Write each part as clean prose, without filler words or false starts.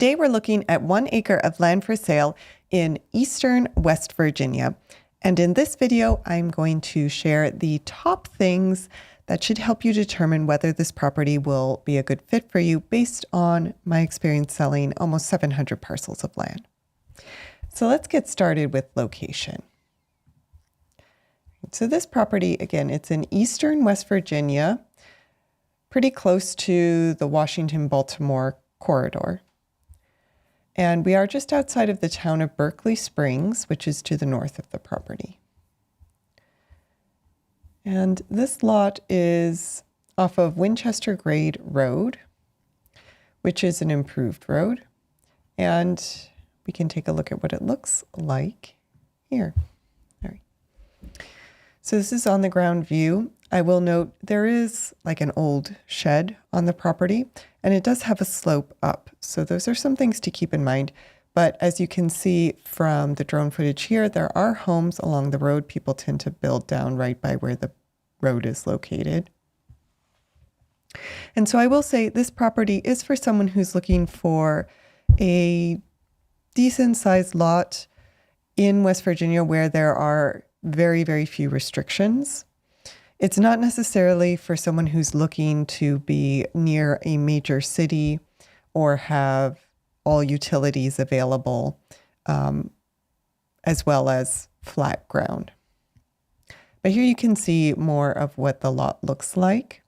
Today we're looking at 1 acre of land for sale in eastern West Virginia. And in this video, I'm going to share the top things that should help you determine whether this property will be a good fit for you based on my experience selling almost 700 parcels of land. So let's get started with location. So this property, again, it's in eastern West Virginia, pretty close to the Washington-Baltimore corridor. And we are just outside of the town of Berkeley Springs, which is to the north of the property. And this lot is off of Winchester Grade Road, which is an improved road. And we can take a look at what it looks like here. All right. So this is on the ground view. I will note there is like an old shed on the property, and it does have a slope up. So those are some things to keep in mind. But as you can see from the drone footage here, there are homes along the road. People tend to build down right by where the road is located. And so I will say this property is for someone who's looking for a decent sized lot in West Virginia where there are very, very few restrictions. It's not necessarily for someone who's looking to be near a major city or have all utilities available, as well as flat ground. But here you can see more of what the lot looks like.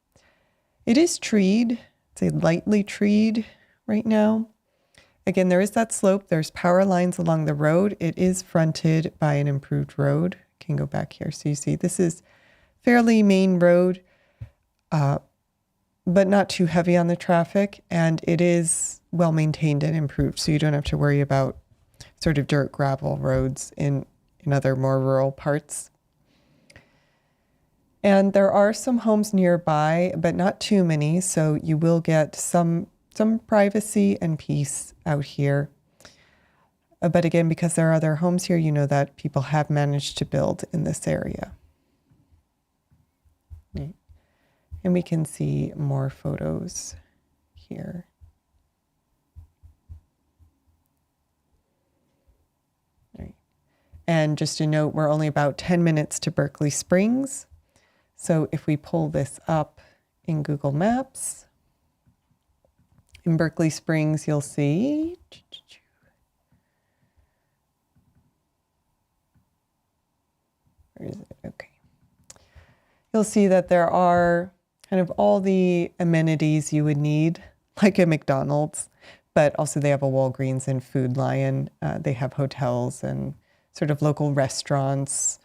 It is treed. It's a lightly treed right now. Again, there is that slope. There's power lines along the road. It is fronted by an improved road. I can go back here. So you see this is fairly main road, but not too heavy on the traffic. And it is well maintained and improved. So you don't have to worry about sort of dirt gravel roads in other more rural parts. And there are some homes nearby, but not too many. So you will get some privacy and peace out here. But again, because there are other homes here, you know that people have managed to build in this area. Right. And we can see more photos here. Right. And just a note, we're only about 10 minutes to Berkeley Springs. So if we pull this up in Google Maps, in Berkeley Springs, you'll see, where is it? Okay. You'll see that there are kind of all the amenities you would need, like a McDonald's, but also they have a Walgreens and Food Lion. They have hotels and sort of local restaurants,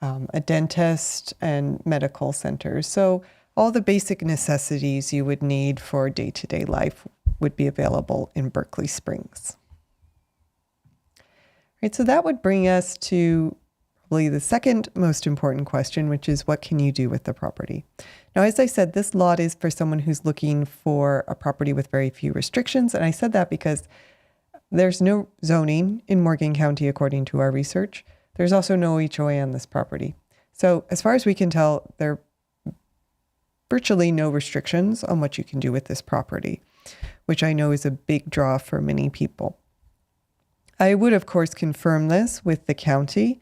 a dentist and medical centers. So all the basic necessities you would need for day-to-day life would be available in Berkeley Springs. Right, so that would bring us to probably the second most important question, which is what can you do with the property? Now, as I said, this lot is for someone who's looking for a property with very few restrictions. And I said that because there's no zoning in Morgan County, according to our research. There's also no HOA on this property. So as far as we can tell, there are virtually no restrictions on what you can do with this property, which I know is a big draw for many people. I would, of course, confirm this with the county,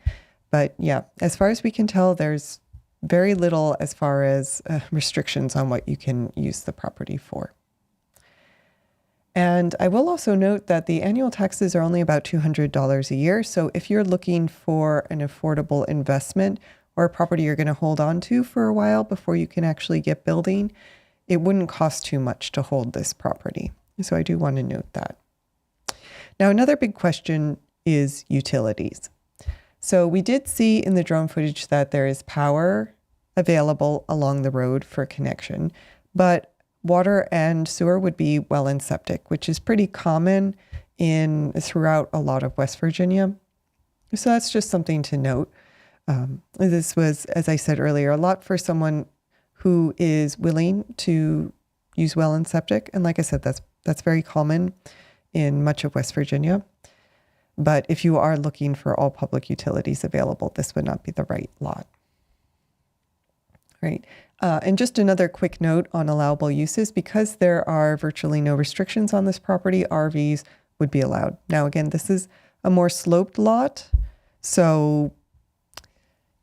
but yeah, as far as we can tell, there's very little as far as restrictions on what you can use the property for. And I will also note that the annual taxes are only about $200 a year. So if you're looking for an affordable investment or a property you're going to hold on to for a while before you can actually get building, it wouldn't cost too much to hold this property. So I do want to note that. Now, another big question is utilities. So we did see in the drone footage that there is power available along the road for connection, but water and sewer would be well and septic, which is pretty common throughout a lot of West Virginia. So that's just something to note. This was, as I said earlier, a lot for someone who is willing to use well and septic. And like I said, that's very common in much of West Virginia. But if you are looking for all public utilities available, this would not be the right lot. Right. And just another quick note on allowable uses, because there are virtually no restrictions on this property, RVs would be allowed. Now, again, this is a more sloped lot, so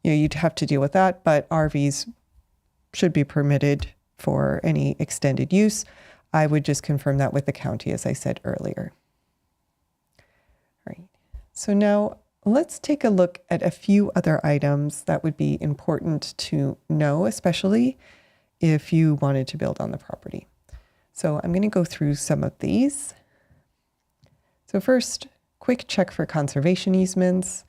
you'd have to deal with that, but RVs should be permitted for any extended use. I would just confirm that with the county, as I said earlier. All right, so now let's take a look at a few other items that would be important to know, especially if you wanted to build on the property. So I'm going to go through some of these. So first, quick check for conservation easements.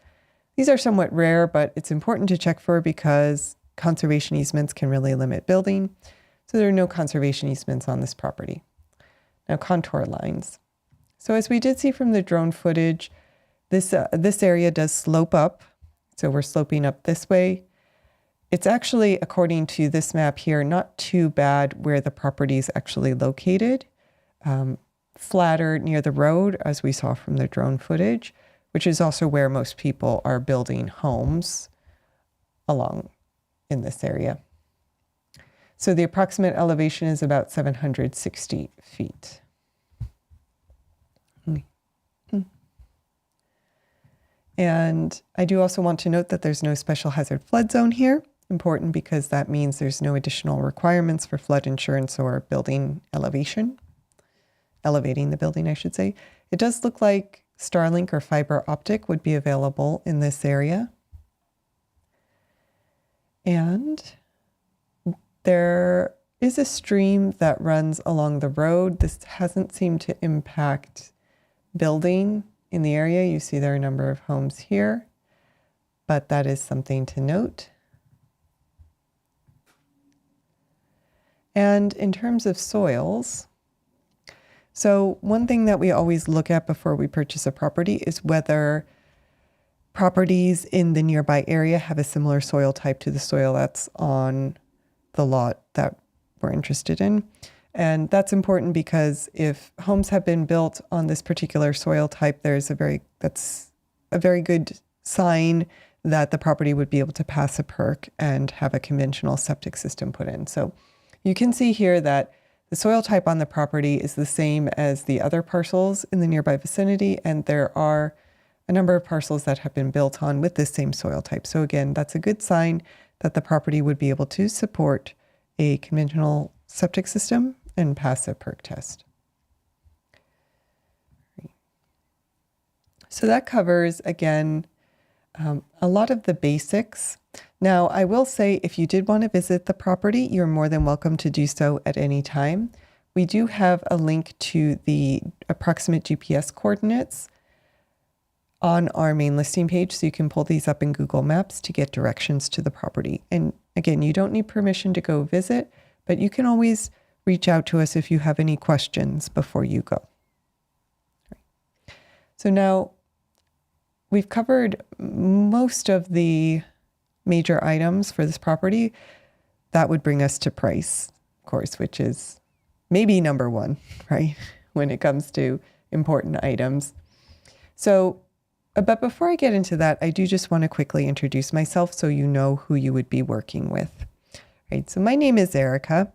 These are somewhat rare, but it's important to check for because conservation easements can really limit building. So there are no conservation easements on this property. Now, contour lines. So as we did see from the drone footage, this area does slope up. So we're sloping up this way. It's actually, according to this map here, not too bad where the property is actually located. Flatter near the road, as we saw from the drone footage, which is also where most people are building homes along in this area. So the approximate elevation is about 760 feet. And I do also want to note that there's no special hazard flood zone here. Important because that means there's no additional requirements for flood insurance or building elevation. Elevating the building, I should say. It does look like Starlink or fiber optic would be available in this area. And there is a stream that runs along the road. This hasn't seemed to impact building in the area. You see there are a number of homes here, but that is something to note. And in terms of soils, so one thing that we always look at before we purchase a property is whether properties in the nearby area have a similar soil type to the soil that's on the lot that we're interested in. And that's important because if homes have been built on this particular soil type, that's a very good sign that the property would be able to pass a perk and have a conventional septic system put in. So you can see here that the soil type on the property is the same as the other parcels in the nearby vicinity, and there are a number of parcels that have been built on with this same soil type. So again, that's a good sign that the property would be able to support a conventional septic system and pass a perk test. So that covers, again, a lot of the basics. Now, I will say if you did want to visit the property, you're more than welcome to do so at any time. We do have a link to the approximate GPS coordinates on our main listing page, so you can pull these up in Google Maps to get directions to the property. And again, you don't need permission to go visit, but you can always reach out to us if you have any questions before you go. So now we've covered most of the major items for this property. That would bring us to price, of course, which is maybe number one, right, when it comes to important items. So, but before I get into that, I do just want to quickly introduce myself so you know who you would be working with. Right, so my name is Erica.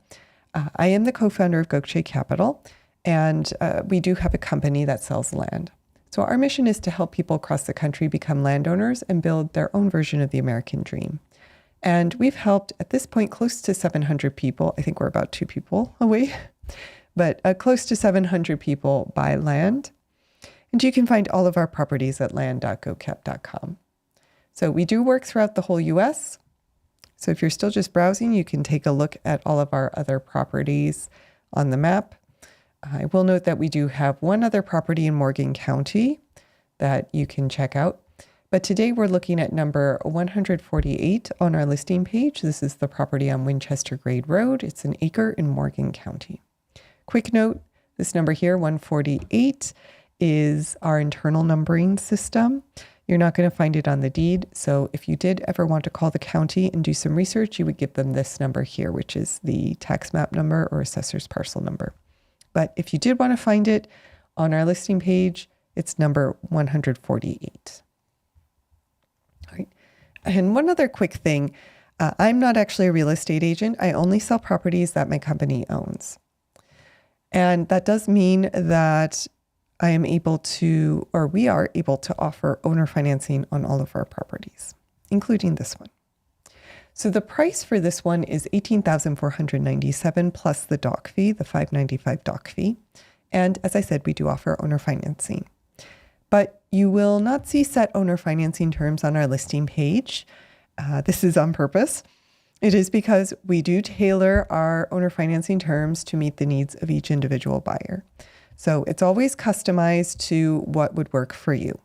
I am the co-founder of Gokche Capital, and we do have a company that sells land. So our mission is to help people across the country become landowners and build their own version of the American dream. And we've helped, at this point, close to 700 people. I think we're about 2 people away, but close to 700 people buy land. And you can find all of our properties at land.gocap.com. So we do work throughout the whole US. So if you're still just browsing, you can take a look at all of our other properties on the map. I will note that we do have one other property in Morgan County that you can check out. But today we're looking at number 148 on our listing page. This is the property on Winchester Grade Road. It's an acre in Morgan County. Quick note, this number here, 148, is our internal numbering system. You're not going to find it on the deed. So if you did ever want to call the county and do some research, you would give them this number here, which is the tax map number or assessor's parcel number. But if you did want to find it on our listing page, it's number 148. All right. And one other quick thing, I'm not actually a real estate agent. I only sell properties that my company owns. And that does mean that I am able to, or we are able to offer owner financing on all of our properties, including this one. So the price for this one is $18,497 plus the doc fee, the $595 doc fee. And as I said, we do offer owner financing. But you will not see set owner financing terms on our listing page. This is on purpose. It is because we do tailor our owner financing terms to meet the needs of each individual buyer. So it's always customized to what would work for you.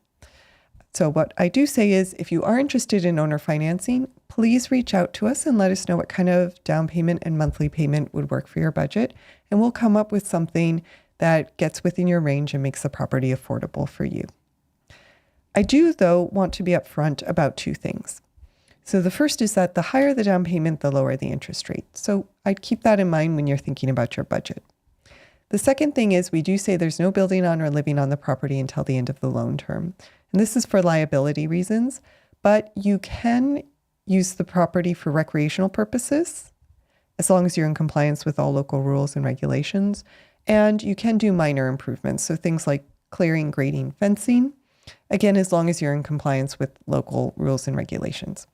So what I do say is, if you are interested in owner financing, please reach out to us and let us know what kind of down payment and monthly payment would work for your budget. And we'll come up with something that gets within your range and makes the property affordable for you. I do, though, want to be upfront about two things. So the first is that the higher the down payment, the lower the interest rate. So I'd keep that in mind when you're thinking about your budget. The second thing is we do say there's no building on or living on the property until the end of the loan term. And this is for liability reasons, but you can use the property for recreational purposes as long as you're in compliance with all local rules and regulations. And you can do minor improvements. So things like clearing, grading, fencing, again, as long as you're in compliance with local rules and regulations.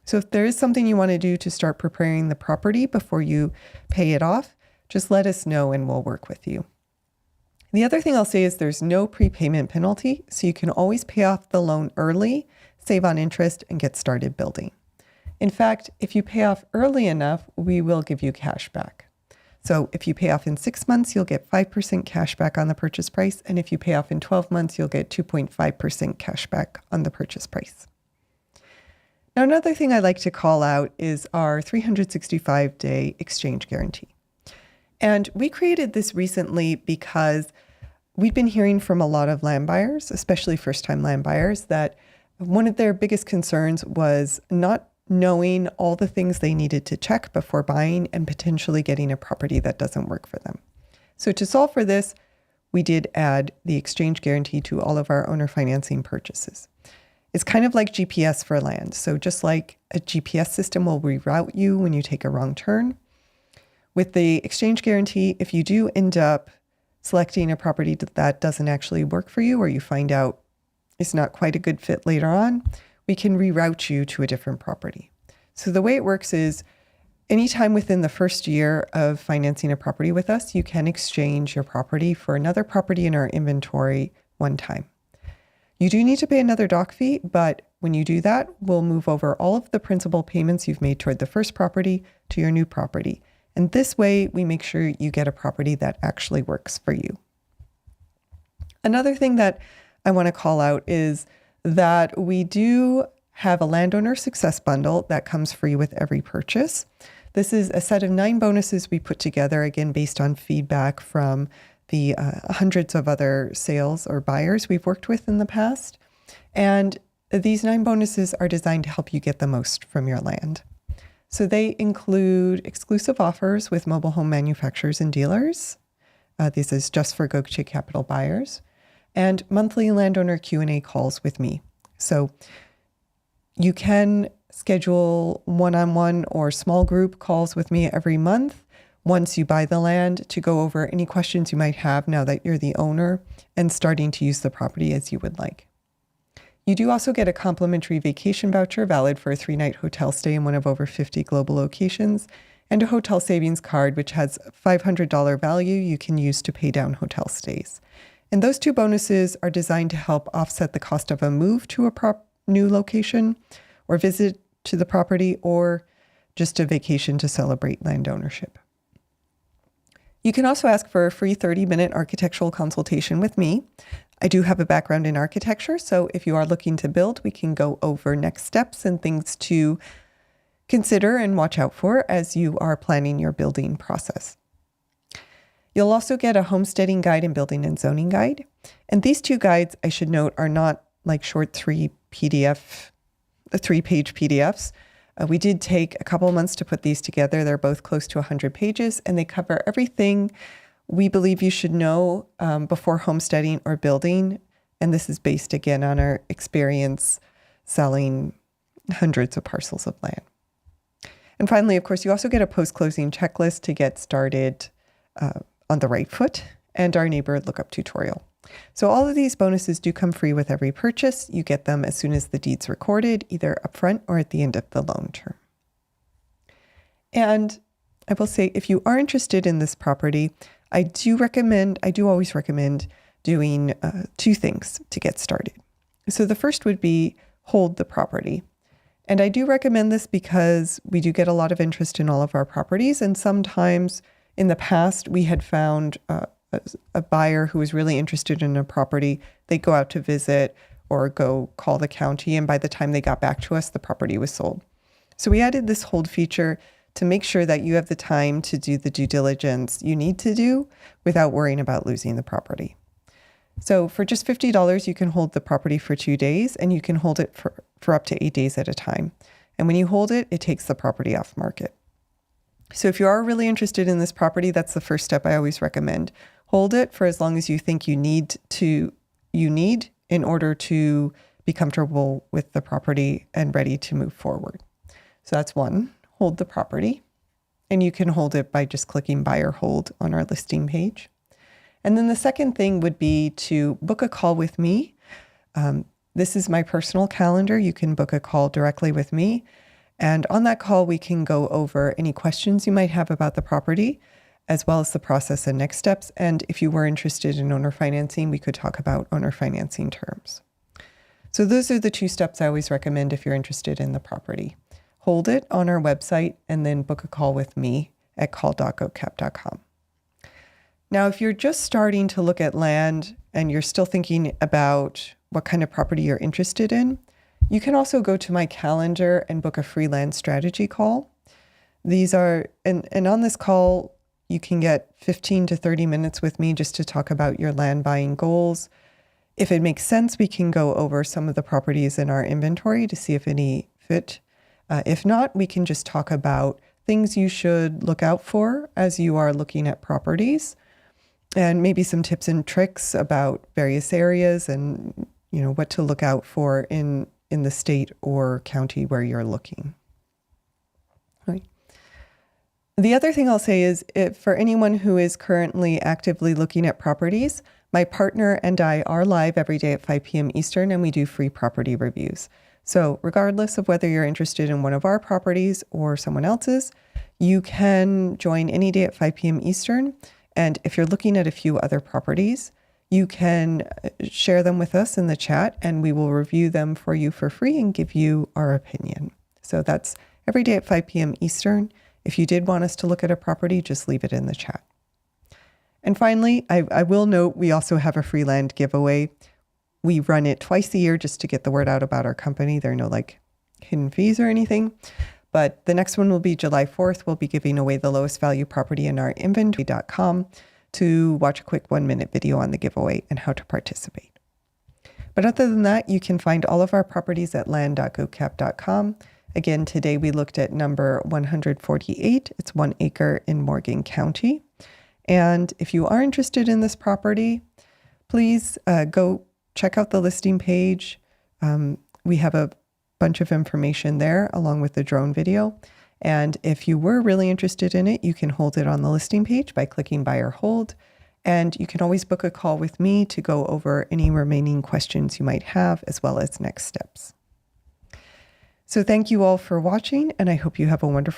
So if there is something you want to do to start preparing the property before you pay it off, just let us know and we'll work with you. The other thing I'll say is there's no prepayment penalty, so you can always pay off the loan early, save on interest, and get started building. In fact, if you pay off early enough, we will give you cash back. So if you pay off in 6 months, you'll get 5% cash back on the purchase price. And if you pay off in 12 months, you'll get 2.5% cash back on the purchase price. Now, another thing I like to call out is our 365-day exchange guarantee. And we created this recently because we've been hearing from a lot of land buyers, especially first-time land buyers, that one of their biggest concerns was not knowing all the things they needed to check before buying and potentially getting a property that doesn't work for them. So to solve for this, we did add the exchange guarantee to all of our owner financing purchases. It's kind of like GPS for land. So just like a GPS system will reroute you when you take a wrong turn, with the exchange guarantee, if you do end up selecting a property that doesn't actually work for you, or you find out it's not quite a good fit later on, we can reroute you to a different property. So the way it works is anytime within the first year of financing a property with us, you can exchange your property for another property in our inventory one time. You do need to pay another doc fee, but when you do that, we'll move over all of the principal payments you've made toward the first property to your new property. And this way, we make sure you get a property that actually works for you. Another thing that I want to call out is that we do have a landowner success bundle that comes free with every purchase. This is a set of 9 bonuses we put together, again, based on feedback from the hundreds of other sales or buyers we've worked with in the past. And these 9 bonuses are designed to help you get the most from your land. So they include exclusive offers with mobile home manufacturers and dealers. This is just for Gokche Capital buyers, and monthly landowner Q&A calls with me. So you can schedule one-on-one or small group calls with me every month once you buy the land to go over any questions you might have now that you're the owner and starting to use the property as you would like. You do also get a complimentary vacation voucher valid for a 3-night hotel stay in one of over 50 global locations, and a hotel savings card which has $500 value you can use to pay down hotel stays. And those 2 bonuses are designed to help offset the cost of a move to a new location or visit to the property or just a vacation to celebrate land ownership. You can also ask for a free 30-minute architectural consultation with me. I do have a background in architecture, so if you are looking to build, we can go over next steps and things to consider and watch out for as you are planning your building process. You'll also get a homesteading guide and building and zoning guide. And these 2 guides, I should note, are not like short 3-page PDFs. We did take a couple months to put these together. They're both close to 100 pages, and they cover everything we believe you should know before homesteading or building. And this is based, again, on our experience selling hundreds of parcels of land. And finally, of course, you also get a post-closing checklist to get started on the right foot, and our neighbor lookup tutorial. So all of these bonuses do come free with every purchase. You get them as soon as the deed's recorded, either upfront or at the end of the loan term. And I will say, if you are interested in this property, I do always recommend doing two things to get started. So the first would be hold the property. And I do recommend this because we do get a lot of interest in all of our properties. And sometimes in the past, we had found a buyer who was really interested in a property. They go out to visit or go call the county. And by the time they got back to us, the property was sold. So we added this hold feature to make sure that you have the time to do the due diligence you need to do without worrying about losing the property. So for just $50, you can hold the property for 2 days, and you can hold it for up to 8 days at a time. And when you hold it, it takes the property off market. So if you are really interested in this property, that's the first step I always recommend. Hold it for as long as you think you need in order to be comfortable with the property and ready to move forward. So that's one, hold the property. And you can hold it by just clicking buy or hold on our listing page. And then the second thing would be to book a call with me. This is my personal calendar. You can book a call directly with me. And on that call, we can go over any questions you might have about the property, as well as the process and next steps. And if you were interested in owner financing, we could talk about owner financing terms. So those are the two steps I always recommend if you're interested in the property. Hold it on our website and then book a call with me at call.gocap.com. Now, if you're just starting to look at land and you're still thinking about what kind of property you're interested in, you can also go to my calendar and book a free land strategy call. These are, and on this call, you can get 15 to 30 minutes with me just to talk about your land buying goals. If it makes sense, we can go over some of the properties in our inventory to see if any fit. If not, we can just talk about things you should look out for as you are looking at properties, and maybe some tips and tricks about various areas and what to look out for in the state or county where you're looking. Right. The other thing I'll say is, for anyone who is currently actively looking at properties, my partner and I are live every day at 5 p.m. Eastern, and we do free property reviews. So regardless of whether you're interested in one of our properties or someone else's, you can join any day at 5 p.m. Eastern. And if you're looking at a few other properties, you can share them with us in the chat, and we will review them for you for free and give you our opinion. So that's every day at 5 p.m. Eastern. If you did want us to look at a property, just leave it in the chat. And finally, I will note we also have a free land giveaway. We run it twice a year just to get the word out about our company. There are no hidden fees or anything. But the next one will be July 4th. We'll be giving away the lowest value property in our inventory.com to watch a quick 1-minute video on the giveaway and how to participate. But other than that, you can find all of our properties at land.gocap.com. Again, today we looked at number 148. It's 1 acre in Morgan County. And if you are interested in this property, please go check out the listing page. We have a bunch of information there along with the drone video. And if you were really interested in it, you can hold it on the listing page by clicking buy or hold. And you can always book a call with me to go over any remaining questions you might have, as well as next steps. So thank you all for watching, and I hope you have a wonderful